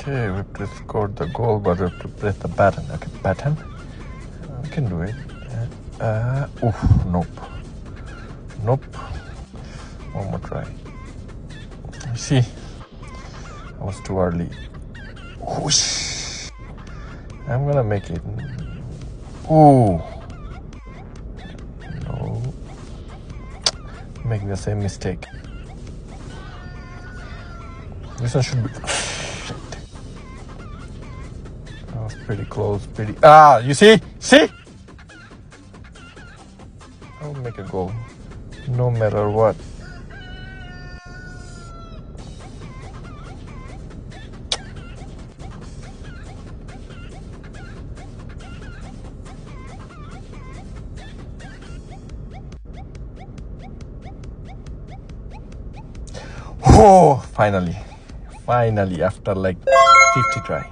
Okay, we have to score the goal, but we have to press the button. Okay, button. We can do it. Nope. Nope. One more try. See, I was too early. Whoosh. I'm gonna make it. Ooh. No. Making the same mistake. This one should be. Shit. That was pretty close. You see? See? I'll make a goal. No matter what. Oh, finally after like 50 try.